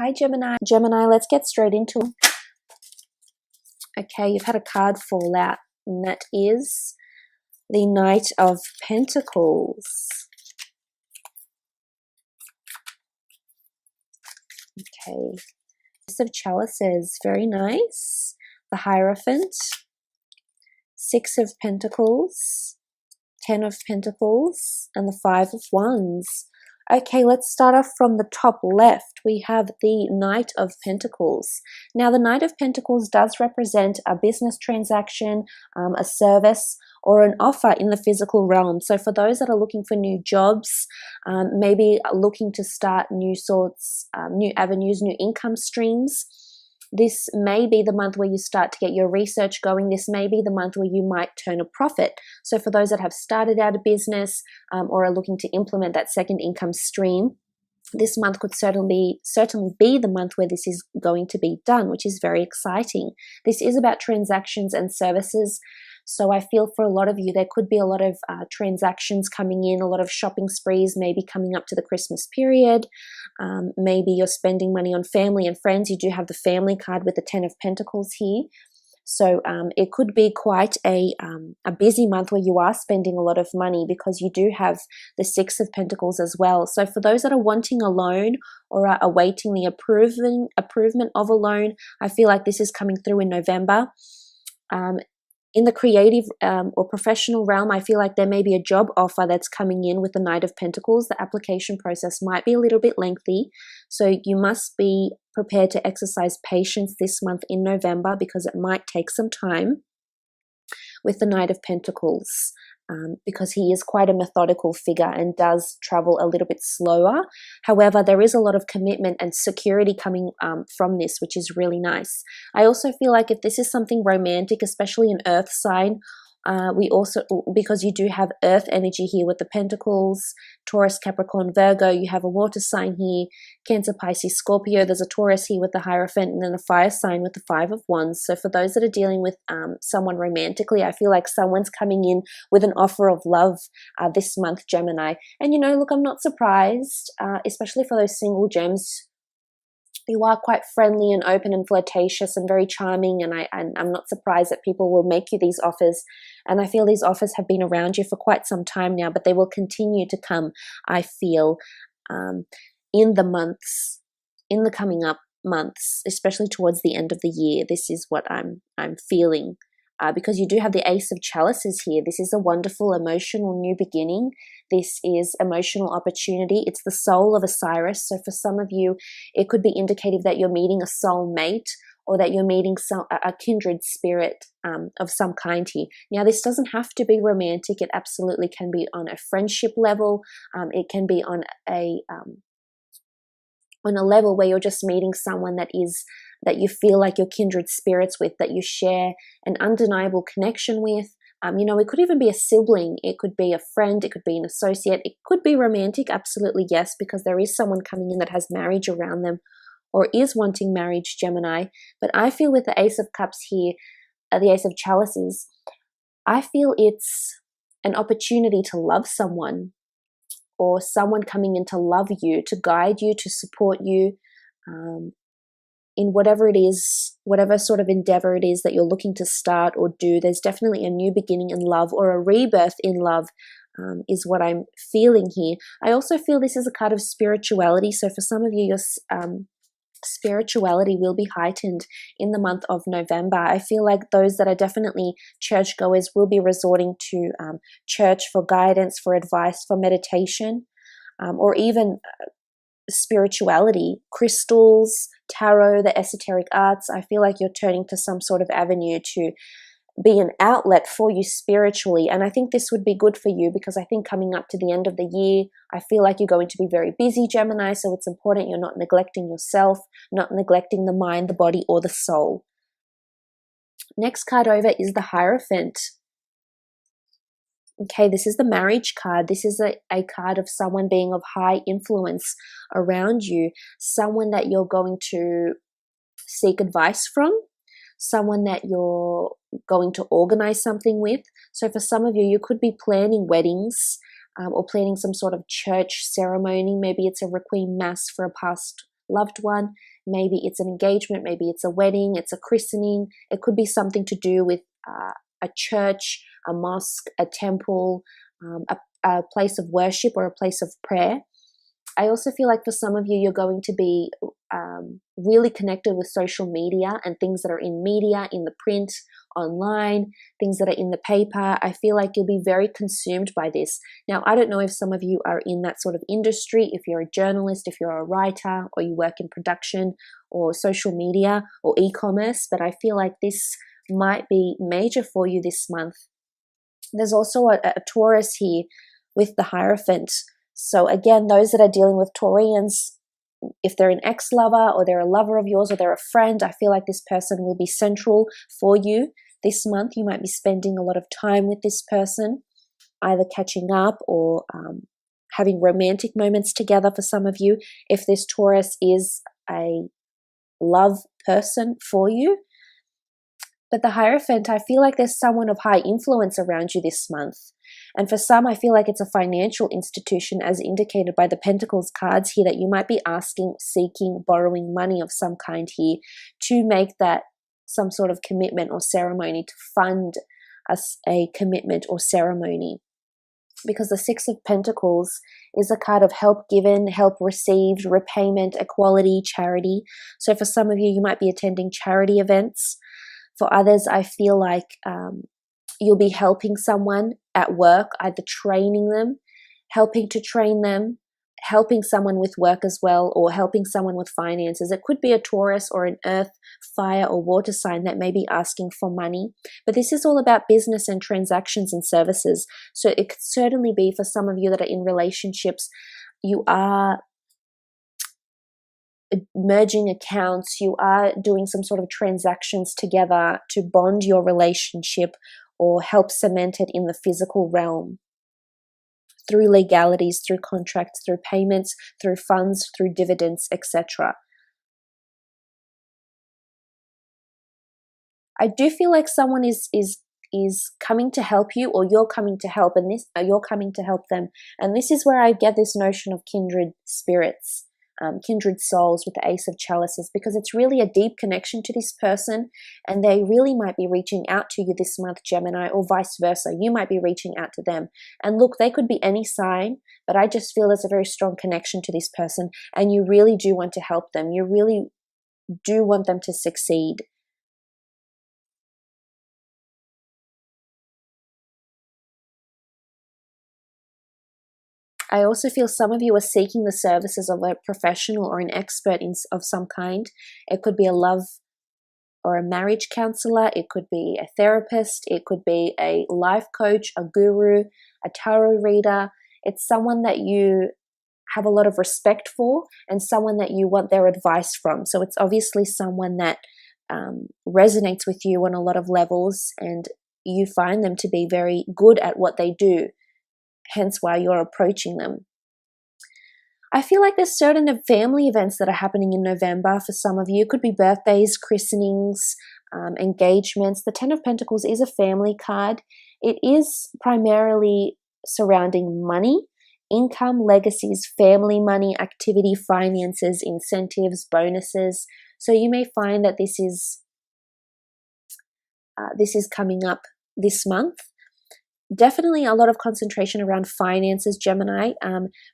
Hi, Gemini. Gemini, let's get straight into it. Okay, you've had a card fall out, and that is the Knight of Pentacles. Okay. Ace of Chalices, very nice. The Hierophant. Six of Pentacles. 10 of Pentacles. And the Five of Wands. Okay, let's start off from the top left. We have the Knight of Pentacles. Now, the Knight of Pentacles does represent a business transaction, a service, or an offer in the physical realm. So for those that are looking for new jobs, maybe looking to start new sorts, new avenues, new income streams, this may be the month where you start to get your research going. This may be the month where you might turn a profit. So for those that have started out a business or are looking to implement that second income stream, this month could certainly be the month where this is going to be done, which is very exciting. This is about transactions and services. So I feel for a lot of you, there could be a lot of transactions coming in, a lot of shopping sprees, maybe coming up to the Christmas period. Maybe you're spending money on family and friends. You do have the family card with the 10 of Pentacles here. So it could be quite a busy month where you are spending a lot of money because you do have the Six of Pentacles as well. So for those that are wanting a loan or are awaiting the approvement of a loan, I feel like this is coming through in November. In the creative or professional realm, I feel like there may be a job offer that's coming in with the Knight of Pentacles. The application process might be a little bit lengthy, so you must be prepared to exercise patience this month in November because it might take some time with the Knight of Pentacles. Because he is quite a methodical figure and does travel a little bit slower. However, there is a lot of commitment and security coming from this, which is really nice. I also feel like if this is something romantic, especially an earth sign, because you do have earth energy here with the Pentacles, Taurus, Capricorn, Virgo, you have a water sign here, Cancer, Pisces, Scorpio, there's a Taurus here with the Hierophant, and then a fire sign with the Five of Wands. So for those that are dealing with someone romantically, I feel like someone's coming in with an offer of love this month, Gemini. And you know, look, I'm not surprised, especially for those single gems. You are quite friendly and open and flirtatious and very charming, and I'm not surprised that people will make you these offers. And I feel these offers have been around you for quite some time now, but they will continue to come, I feel, in the coming up months, especially towards the end of the year. This is what I'm feeling. Because you do have the Ace of Chalices here. This is a wonderful emotional new beginning. This is emotional opportunity. It's the soul of Osiris. So for some of you, it could be indicative that you're meeting a soul mate or that you're meeting a kindred spirit of some kind here. Now, this doesn't have to be romantic. It absolutely can be on a friendship level. It can be on a level where you're just meeting someone that you feel like you're kindred spirits with, that you share an undeniable connection with. You know, it could even be a sibling. It could be a friend. It could be an associate. It could be romantic. Absolutely, yes, because there is someone coming in that has marriage around them or is wanting marriage, Gemini. But I feel with the Ace of Cups here, the Ace of Chalices, I feel it's an opportunity to love someone, or someone coming in to love you, to guide you, to support you in whatever it is, whatever sort of endeavor it is that you're looking to start or do. There's definitely a new beginning in love or a rebirth in love is what I'm feeling here. I also feel this is a card of spirituality. So for some of you, your spirituality will be heightened in the month of November. I feel like those that are definitely churchgoers will be resorting to church for guidance, for advice, for meditation, or even spirituality, crystals, tarot, the esoteric arts. I feel like you're turning to some sort of avenue to be an outlet for you spiritually. And I think this would be good for you because I think coming up to the end of the year, I feel like you're going to be very busy, Gemini. So it's important you're not neglecting yourself, not neglecting the mind, the body, or the soul. Next card over is the Hierophant. Okay, this is the marriage card. This is a card of someone being of high influence around you, someone that you're going to seek advice from, someone that you're going to organize something with. So for some of you, you could be planning weddings or planning some sort of church ceremony. Maybe it's a requiem mass for a past loved one. Maybe it's an engagement, maybe it's a wedding, it's a christening. It could be something to do with a church, a mosque, a temple, a place of worship or a place of prayer. I also feel like for some of you, you're going to be really connected with social media and things that are in media, in the print, online, things that are in the paper. I feel like you'll be very consumed by this. Now, I don't know if some of you are in that sort of industry, if you're a journalist, if you're a writer, or you work in production or social media or e-commerce, but I feel like this might be major for you this month. There's also a Taurus here with the Hierophant. So again, those that are dealing with Taurians, if they're an ex-lover or they're a lover of yours or they're a friend, I feel like this person will be central for you this month. You might be spending a lot of time with this person, either catching up or having romantic moments together for some of you. If this Taurus is a love person for you. But the Hierophant, I feel like there's someone of high influence around you this month. And for some, I feel like it's a financial institution, as indicated by the Pentacles cards here, that you might be asking, seeking, borrowing money of some kind here to make that some sort of commitment or ceremony, to fund a commitment or ceremony. Because the Six of Pentacles is a card of help given, help received, repayment, equality, charity. So for some of you, you might be attending charity events. For others, I feel like you'll be helping someone at work, either training them, helping to train them, helping someone with work as well, or helping someone with finances. It could be a Taurus or an earth, fire, or water sign that may be asking for money. But this is all about business and transactions and services. So it could certainly be for some of you that are in relationships, you are merging accounts, you are doing some sort of transactions together to bond your relationship or help cement it in the physical realm through legalities, through contracts, through payments, through funds, through dividends, etc. I do feel like someone is coming to help you, or you're coming to help, and you're coming to help them. And this is where I get this notion of kindred spirits. Kindred souls with the Ace of Chalices, because it's really a deep connection to this person, and they really might be reaching out to you this month, Gemini, or vice versa. You might be reaching out to them. And look, they could be any sign, but I just feel there's a very strong connection to this person, and you really do want to help them. You really do want them to succeed. I also feel some of you are seeking the services of a professional or an expert of some kind. It could be a love or a marriage counselor. It could be a therapist. It could be a life coach, a guru, a tarot reader. It's someone that you have a lot of respect for and someone that you want their advice from. So it's obviously someone that resonates with you on a lot of levels, and you find them to be very good at what they do. Hence why you're approaching them. I feel like there's certain family events that are happening in November for some of you. It could be birthdays, christenings, engagements. The Ten of Pentacles is a family card. It is primarily surrounding money, income, legacies, family money, activity, finances, incentives, bonuses. So you may find that this is coming up this month. Definitely a lot of concentration around finances, Gemini.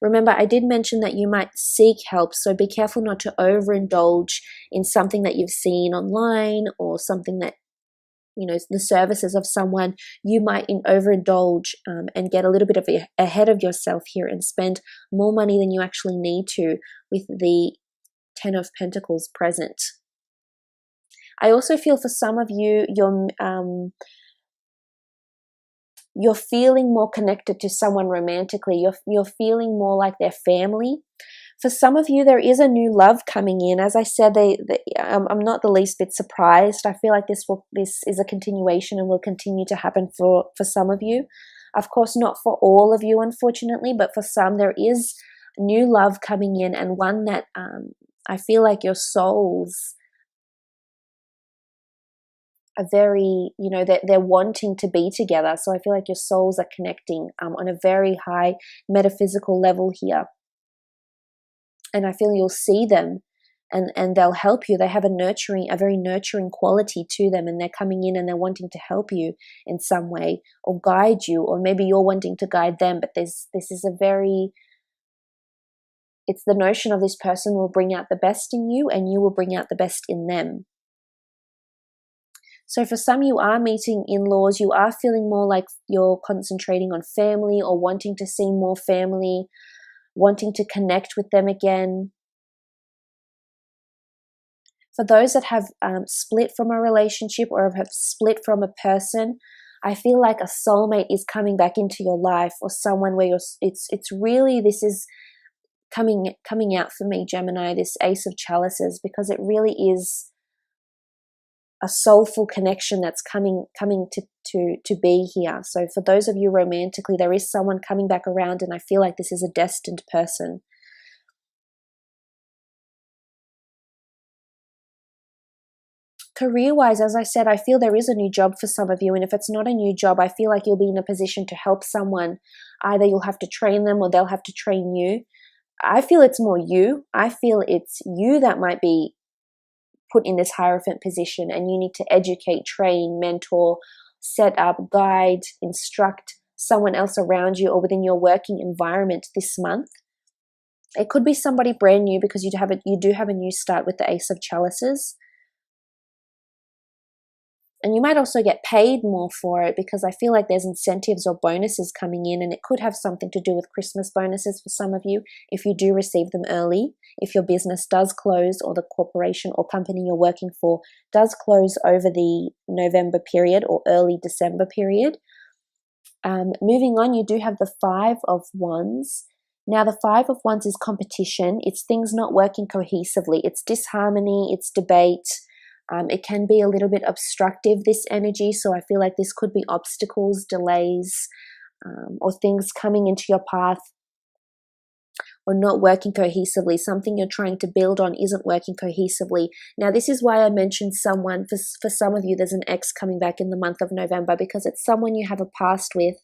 Remember, I did mention that you might seek help, so be careful not to overindulge in something that you've seen online or something that, you know, the services of someone. You might overindulge and get a little bit ahead of yourself here and spend more money than you actually need to with the Ten of Pentacles present. I also feel for some of you, you're feeling more connected to someone romantically. You're feeling more like their family. For some of you, there is a new love coming in. As I said, I'm not the least bit surprised. I feel like this is a continuation and will continue to happen for some of you. Of course, not for all of you, unfortunately, but for some, there is new love coming in, and one that I feel like your souls are very, you know, they're wanting to be together. So I feel like your souls are connecting on a very high metaphysical level here. And I feel you'll see them and they'll help you. They have a very nurturing quality to them, and they're coming in and they're wanting to help you in some way or guide you, or maybe you're wanting to guide them. But it's the notion of this person will bring out the best in you and you will bring out the best in them. So for some, you are meeting in-laws, you are feeling more like you're concentrating on family or wanting to see more family, wanting to connect with them again. For those that have split from a relationship or have split from a person, I feel like a soulmate is coming back into your life, or someone where it's really, this is coming out for me, Gemini, this Ace of Chalices, because it really is a soulful connection that's coming to be here. So for those of you romantically, there is someone coming back around, and I feel like this is a destined person. Career-wise, as I said, I feel there is a new job for some of you, and if it's not a new job, I feel like you'll be in a position to help someone. Either you'll have to train them or they'll have to train you. I feel it's more you. I feel it's you that might be put in this Hierophant position, and you need to educate, train, mentor, set up, guide, instruct someone else around you or within your working environment this month. It could be somebody brand new, because you do have a new start with the Ace of Chalices. And you might also get paid more for it, because I feel like there's incentives or bonuses coming in, and it could have something to do with Christmas bonuses for some of you if you do receive them early. If your business does close, or the corporation or company you're working for does close over the November period or early December period. Moving on, you do have the Five of Wands. Now, the Five of Wands is competition. It's things not working cohesively. It's disharmony. It's debate. It can be a little bit obstructive, this energy. So I feel like this could be obstacles, delays, or things coming into your path or not working cohesively. Something you're trying to build on isn't working cohesively. Now, this is why I mentioned someone. For some of you, there's an ex coming back in the month of November, because it's someone you have a past with.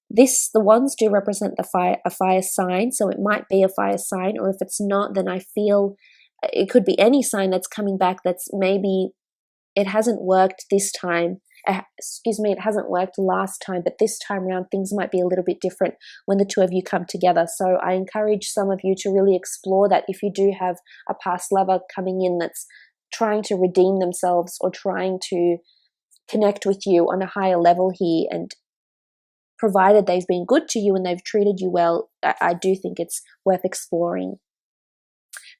The wands do represent a fire sign, so it might be a fire sign, or if it's not, then I feel it could be any sign that's coming back that's maybe it hasn't worked this time. It hasn't worked last time, but this time around things might be a little bit different when the two of you come together. So I encourage some of you to really explore that. If you do have a past lover coming in that's trying to redeem themselves or trying to connect with you on a higher level here, and provided they've been good to you and they've treated you well, I do think it's worth exploring.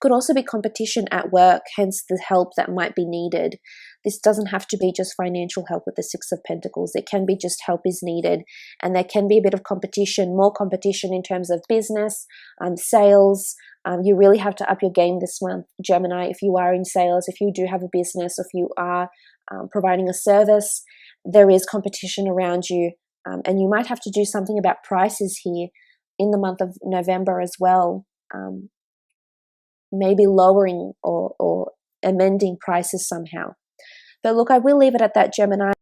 Could also be competition at work, hence the help that might be needed. This doesn't have to be just financial help with the Six of Pentacles. It can be just help is needed, and there can be a bit of competition, more competition in terms of business, sales. You really have to up your game this month, Gemini, if you are in sales, if you do have a business, if you are providing a service, there is competition around you, and you might have to do something about prices here in the month of November as well. Maybe lowering or amending prices somehow. But look, I will leave it at that, Gemini.